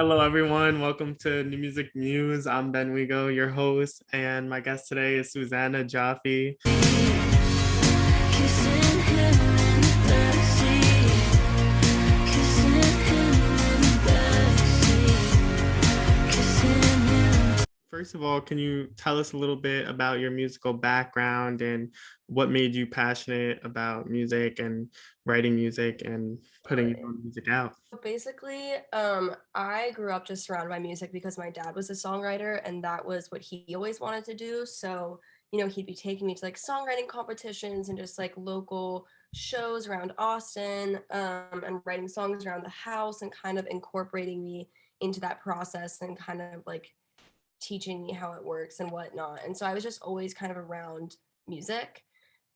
Hello, everyone. Welcome to New Music Muse. I'm Ben Wigo, your host, and my guest today is Susannah Joffe. First of all, can you tell us a little bit about your musical background and what made you passionate about music and writing music and putting your own music out? Basically, I grew up just surrounded by music because my dad was a songwriter and that was what he always wanted to do. So, he'd be taking me to like songwriting competitions and just like local shows around Austin, and writing songs around the house and kind of incorporating me into that process and kind of like teaching me how it works and whatnot. And so I was just always kind of around music.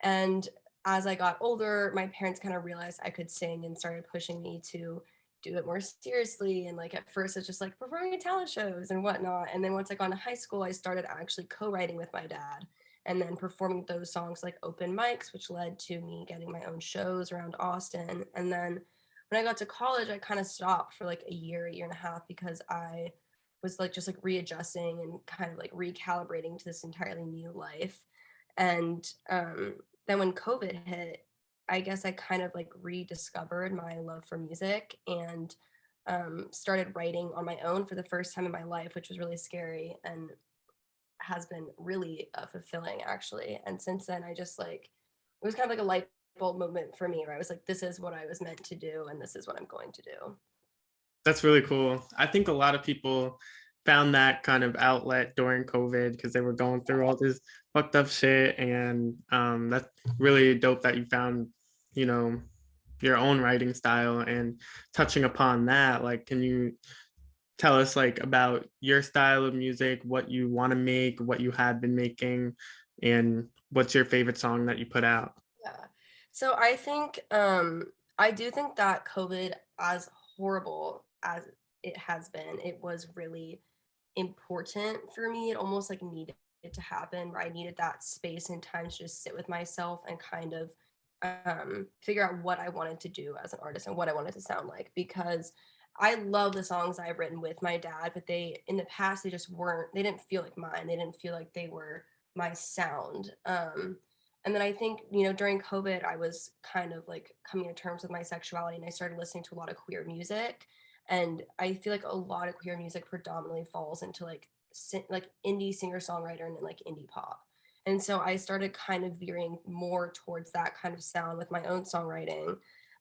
And as I got older, my parents kind of realized I could sing and started pushing me to do it more seriously. And like at first, it's just like performing at talent shows and whatnot. And then once I got into high school, I started actually co-writing with my dad and then performing those songs like open mics, which led to me getting my own shows around Austin. And then when I got to college, I kind of stopped for like a year and a half because I was like just like readjusting and kind of like recalibrating to this entirely new life. And then when COVID hit, I guess I kind of like rediscovered my love for music and started writing on my own for the first time in my life, which was really scary and has been really fulfilling actually. And since then, I just like it was kind of like a light bulb moment for me where I was like, this is what I was meant to do, and this is what I'm going to do. That's really cool. I think a lot of people found that kind of outlet during COVID because they were going through all this fucked up shit. And that's really dope that you found, you know, your own writing style and touching upon that. Like, can you tell us like about your style of music, what you want to make, what you have been making, and what's your favorite song that you put out? Yeah. So I do think that COVID, as horrible as it has been, it was really important for me. It almost like needed it to happen where I needed that space and time to just sit with myself and kind of figure out what I wanted to do as an artist and what I wanted to sound like because I love the songs I've written with my dad, but they in the past they just weren't they didn't feel like mine. They didn't feel like they were my sound. And then I think, during COVID, I was kind of like coming to terms with my sexuality and I started listening to a lot of queer music. And I feel like a lot of queer music predominantly falls into like like indie singer songwriter and like indie pop. And so I started kind of veering more towards that kind of sound with my own songwriting.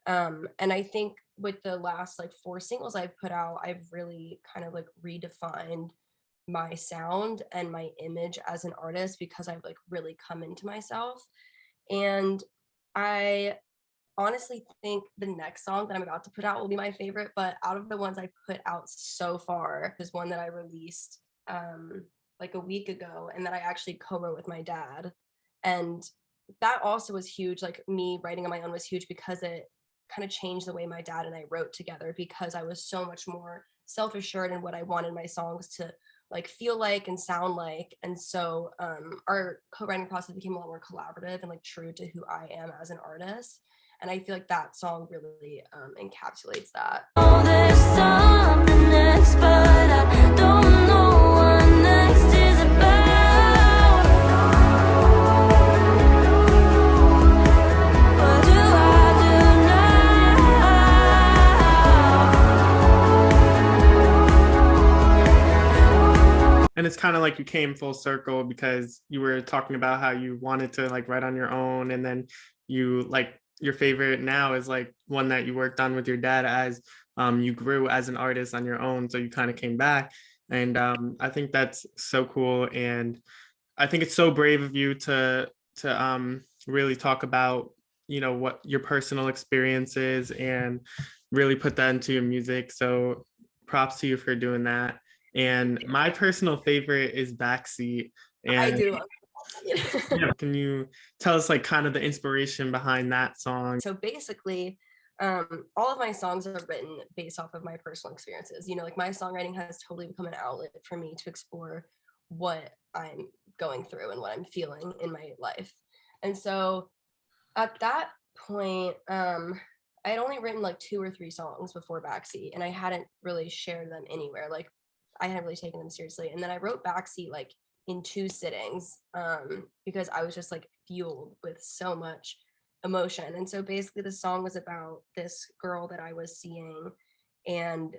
And I think with the last like four singles I've put out, I've really kind of like redefined my sound and my image as an artist because I've like really come into myself. And I honestly think the next song that I'm about to put out will be my favorite, but out of the ones I put out so far, there's one that I released like a week ago and that I actually co-wrote with my dad. And that also was huge. Like me writing on my own was huge because it kind of changed the way my dad and I wrote together because I was so much more self-assured in what I wanted my songs to like feel like and sound like. And so our co-writing process became a lot more collaborative and like true to who I am as an artist. And I feel like that song really encapsulates that. Oh, there's something next, but I don't know what next is about. What do I do And it's kind of like you came full circle because you were talking about how you wanted to like write on your own, and then you like your favorite now is like one that you worked on with your dad as you grew as an artist on your own, so you kind of came back. And I think that's so cool, and I think it's so brave of you to really talk about, what your personal experience is and really put that into your music. So props to you for doing that. And my personal favorite is Backseat. I And do. yeah, can you tell us like kind of the inspiration behind that song? So basically, all of my songs are written based off of my personal experiences. Like my songwriting has totally become an outlet for me to explore what I'm going through and what I'm feeling in my life. And so at that point, I had only written like 2 or 3 songs before Backseat, and I hadn't really shared them anywhere. Like I hadn't really taken them seriously. And then I wrote Backseat like in 2 sittings, because I was just like fueled with so much emotion. And so basically the song was about this girl that I was seeing, and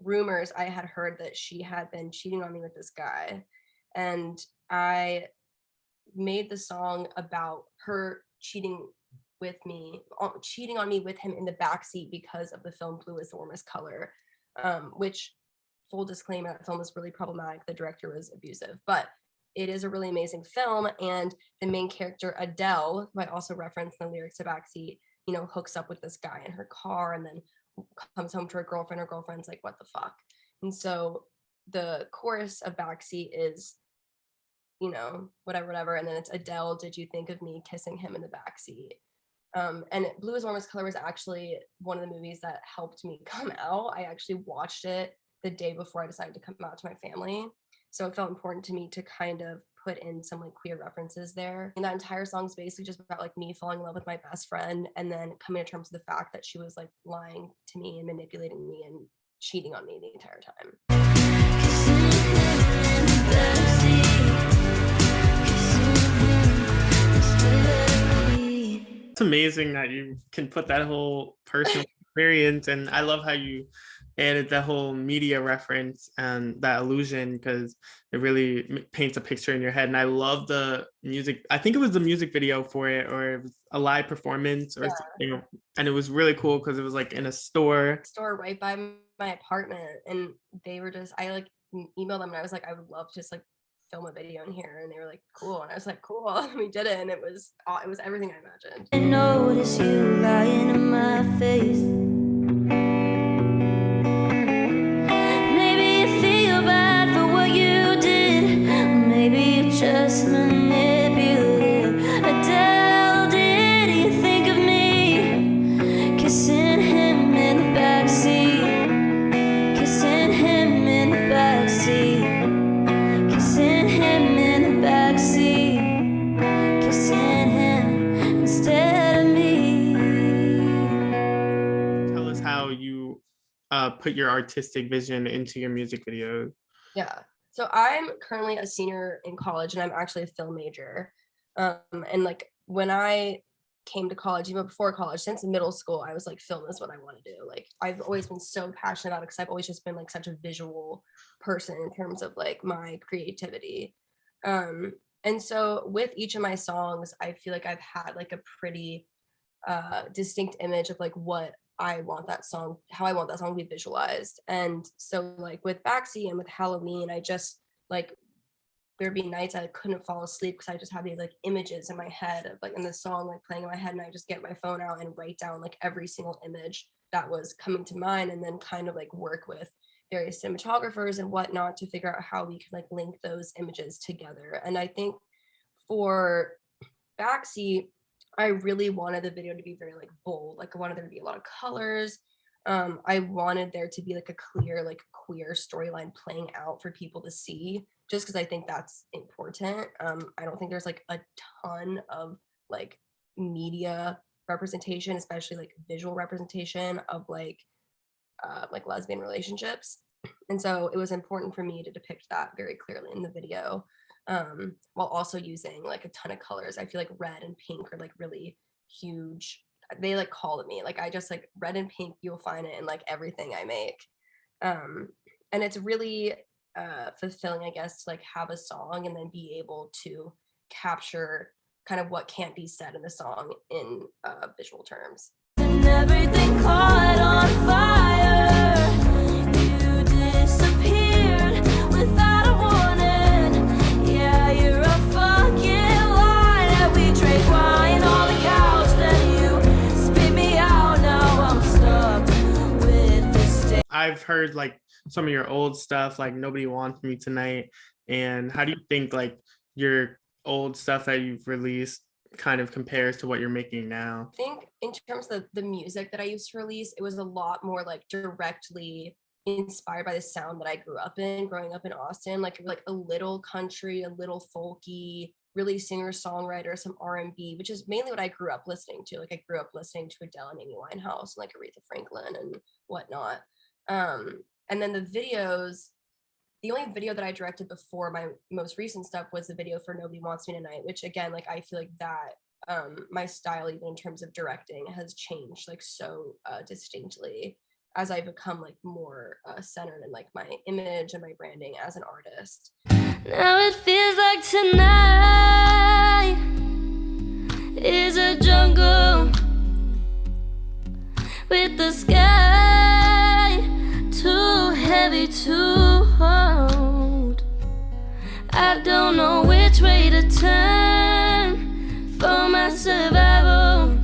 rumors I had heard that she had been cheating on me with this guy. And I made the song about her cheating on me with him in the backseat because of the film Blue is the Warmest Color, which, full disclaimer, that film was really problematic. The director was abusive, but it is a really amazing film. And the main character, Adele, who I also reference in the lyrics to Backseat, hooks up with this guy in her car and then comes home to her girlfriend. Her girlfriend's like, what the fuck? And so the chorus of Backseat is, whatever. And then it's Adele, did you think of me kissing him in the backseat? And Blue is Warmest Color was actually one of the movies that helped me come out. I actually watched it the day before I decided to come out to my family. So it felt important to me to kind of put in some like queer references there. And that entire song is basically just about like me falling in love with my best friend and then coming to terms with the fact that she was like lying to me and manipulating me and cheating on me the entire time. It's amazing that you can put that whole personal experience, and I love how you added that whole media reference and that illusion, because it really paints a picture in your head. And I love the music. I think it was the music video for it, or it was a live performance or something, and it was really cool because it was like in a store Right by my apartment, and they were just, I like emailed them and I was like, I would love to just like film a video in here, and they were like, cool. And I was like, cool. And we did it, and it was everything I imagined. I notice you lying in my face. Maybe you feel bad for what you did, maybe you just manipulative. Adele, did you think of me kissing him in the backseat, kissing him in the backseat, kissing him in the backseat, kissing him instead of me? Tell us how you put your artistic vision into your music videos. Yeah. So I'm currently a senior in college, and I'm actually a film major. And like when I came to college, even before college, since middle school, I was like, film is what I want to do. Like I've always been so passionate about it because I've always just been like such a visual person in terms of like my creativity. And so with each of my songs, I feel like I've had like a pretty distinct image of like what I want that song, how I want that song to be visualized. And so like with Backseat and with Halloween, I just like, there'd be nights I couldn't fall asleep because I just had these like images in my head of like in the song like playing in my head, and I just get my phone out and write down like every single image that was coming to mind, and then kind of like work with various cinematographers and whatnot to figure out how we could like link those images together. And I think for Backseat, I really wanted the video to be very like bold. Like I wanted there to be a lot of colors. I wanted there to be like a clear like queer storyline playing out for people to see, just because I think that's important. I don't think there's like a ton of like media representation, especially like visual representation of like lesbian relationships. And so it was important for me to depict that very clearly in the video, while also using like a ton of colors. I feel like red and pink are like really huge. They like call to me. Like I just like red and pink, you'll find it in like everything I make. And it's really fulfilling, I guess, to like have a song and then be able to capture kind of what can't be said in the song in visual terms. And everything caught on fire. You disappeared without a warning. Yeah, you're a fucking lie. We drank wine on the couch, then you spit me out. Now I'm stuck with this state. I've heard like some of your old stuff, like Nobody Wants Me Tonight. And how do you think like your old stuff that you've released kind of compares to what you're making now? I think in terms of the music that I used to release, it was a lot more like directly inspired by the sound that I grew up in, growing up in Austin, like a little country, a little folky, really singer-songwriter, some R&B, which is mainly what I grew up listening to. Like I grew up listening to Adele and Amy Winehouse and like Aretha Franklin and whatnot. And then the videos, the only video that I directed before my most recent stuff was the video for Nobody Wants Me Tonight, which again, like I feel like that my style, even in terms of directing, has changed like so distinctly as I become like more centered in like my image and my branding as an artist. Now it feels like tonight is a jungle with the sky too heavy to hold. I don't know which way to turn for my survival.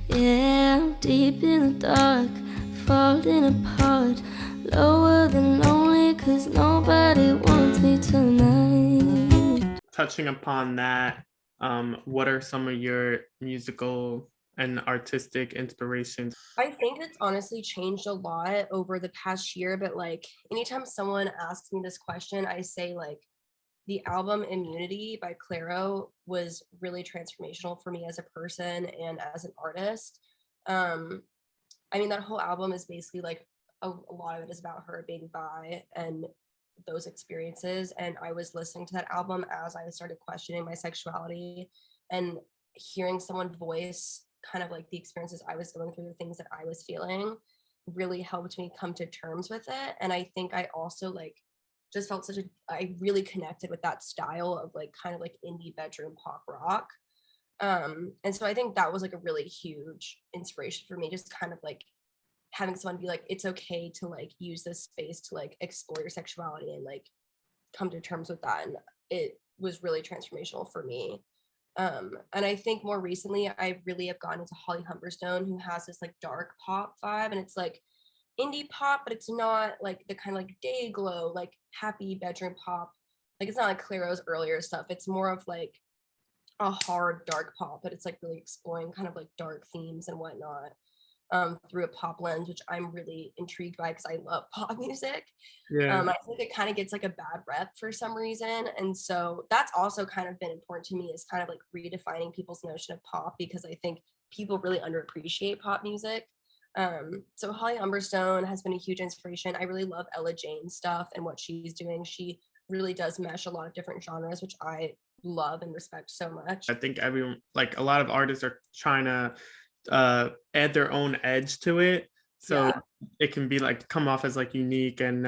Yeah, I'm deep in the dark, falling apart, lower than lonely, 'cause nobody wants me tonight. Touching upon that, what are some of your musical and artistic inspirations? I think it's honestly changed a lot over the past year, but like anytime someone asks me this question, I say like the album Immunity by Clairo was really transformational for me as a person and as an artist. I mean, that whole album is basically like a lot of it is about her being bi and those experiences. And I was listening to that album as I started questioning my sexuality, and hearing someone voice kind of like the experiences I was going through, the things that I was feeling, really helped me come to terms with it. And I think I also like just felt I really connected with that style of like kind of like indie bedroom pop rock. And so I think that was like a really huge inspiration for me, just kind of like having someone be like, it's okay to like use this space to like explore your sexuality and like come to terms with that. And it was really transformational for me. And I think more recently I really have gone into Holly Humberstone, who has this like dark pop vibe, and it's like indie pop, but it's not like the kind of like day glow, like happy bedroom pop. Like it's not like Clairo's earlier stuff. It's more of like a hard dark pop, but it's like really exploring kind of like dark themes and whatnot through a pop lens, which I'm really intrigued by because I love pop music. Yeah. I think it kind of gets like a bad rep for some reason. And so that's also kind of been important to me, is kind of like redefining people's notion of pop, because I think people really underappreciate pop music. So Holly Humberstone has been a huge inspiration. I really love Ella Jane's stuff and what she's doing. She really does mesh a lot of different genres, which I love and respect so much. I think everyone, like a lot of artists are trying to add their own edge to it, so Yeah. it can be like come off as like unique, and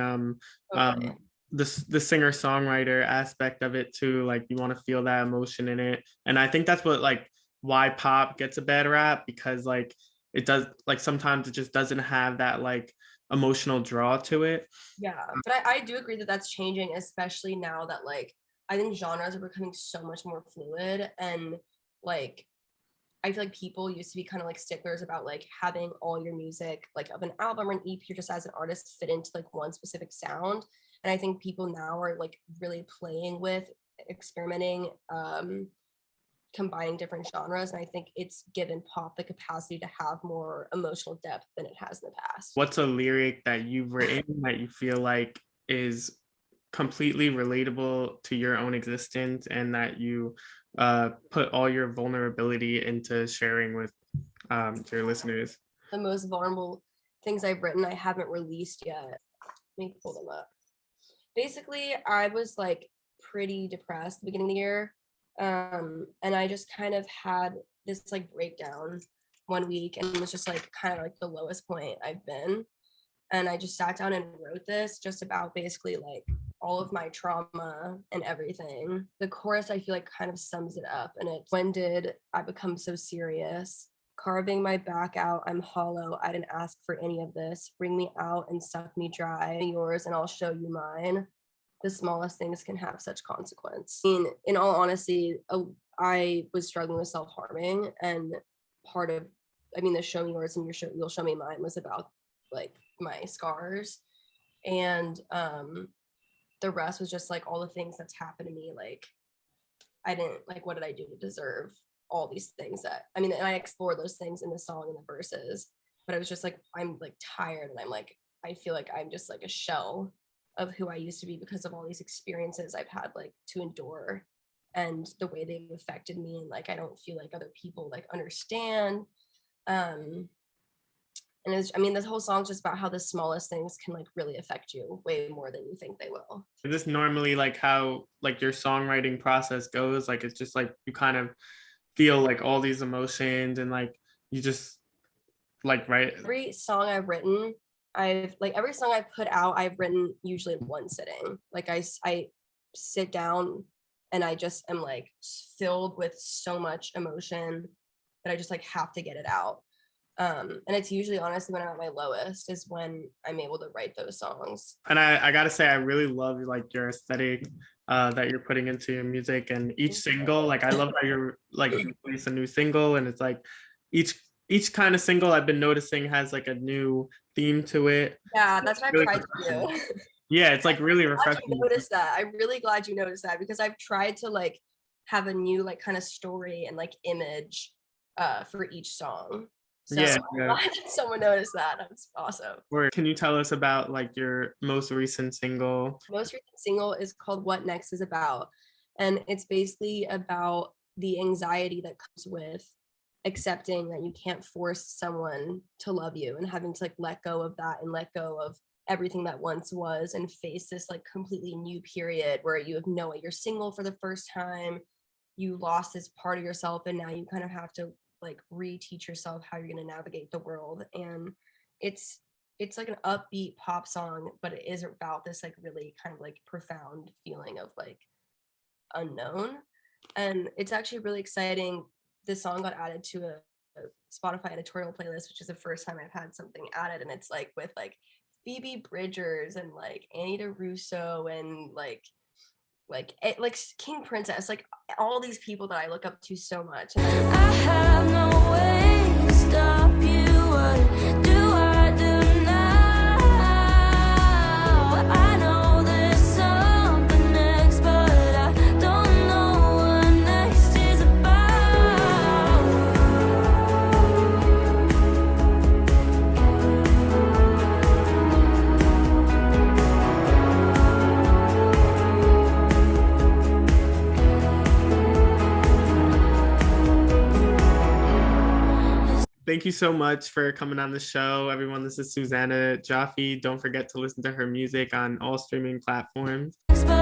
Totally. the singer songwriter aspect of it too, like you want to feel that emotion in it. And I think that's what like why pop gets a bad rap, because like it does, like sometimes it just doesn't have that like emotional draw to it. Yeah, but I do agree that that's changing, especially now that like I think genres are becoming so much more fluid. And like I feel like people used to be kind of like sticklers about like having all your music, like of an album or an EP, just as an artist, fit into like one specific sound. And I think people now are like really playing with, experimenting, combining different genres. And I think it's given pop the capacity to have more emotional depth than it has in the past. What's a lyric that you've written that you feel like is completely relatable to your own existence, and that you put all your vulnerability into sharing with your listeners? The most vulnerable things I've written, I haven't released yet. Let me pull them up. Basically, I was like pretty depressed at the beginning of the year. And I just kind of had this like breakdown one week, and it was just like kind of like the lowest point I've been. And I just sat down and wrote this just about basically like all of my trauma and everything. The chorus, I feel like, kind of sums it up. And it's, when did I become so serious? Carving my back out, I'm hollow. I didn't ask for any of this. Bring me out and suck me dry. Yours, and I'll show you mine. The smallest things can have such consequence. In all honesty, I was struggling with self-harming, and part of, the Show Me Yours and You'll Show Me Mine was about like my scars, and the rest was just like all the things that's happened to me. Like I didn't, like, what did I do to deserve all these things that, and I explore those things in the song and the verses, but I was just like, I'm like tired, and I'm like, I feel like I'm just like a shell of who I used to be because of all these experiences I've had like to endure and the way they've affected me, and like I don't feel like other people like understand. And it's, I mean, this whole song's just about how the smallest things can like really affect you way more than you think they will. Is this normally like how like your songwriting process goes? Like it's just like you kind of feel like all these emotions and like you just like write. Every song I've written, every song I put out, I've written usually in one sitting. Like I sit down and I just am like filled with so much emotion that I just like have to get it out. And it's usually honestly when I'm at my lowest is when I'm able to write those songs. And I gotta say, I really love like your aesthetic that you're putting into your music, and each single, like I love how you're like you release a new single, and it's like each kind of single I've been noticing has like a new theme to it. Yeah, that's what Really I've tried to do. Yeah, it's like really I'm glad refreshing. you noticed that. I'm really glad you noticed that because I've tried to like have a new like kind of story and like image for each song. So Yeah, I'm yeah. glad that someone noticed that. That's awesome. Or can you tell us about like your most recent single? Most recent single is called What Next is About. And it's basically about the anxiety that comes with accepting that you can't force someone to love you and having to like let go of that and let go of everything that once was and face this like completely new period where you have no way you're single for the first time. You lost this part of yourself and now you kind of have to like reteach yourself how you're going to navigate the world. And it's like an upbeat pop song, but it is about this like really kind of like profound feeling of like unknown. And it's actually really exciting. This song got added to a Spotify editorial playlist, which is the first time I've had something added, and it's like with like Phoebe Bridgers and like Annie DeRusso and like King Princess, like all these people that I look up to so much. I have no way to stop you. What do I do now? I know there's something next, but I don't know what next is Thank you so much for coming on the show, everyone. This is Susannah Joffe. Don't forget to listen to her music on all streaming platforms. about.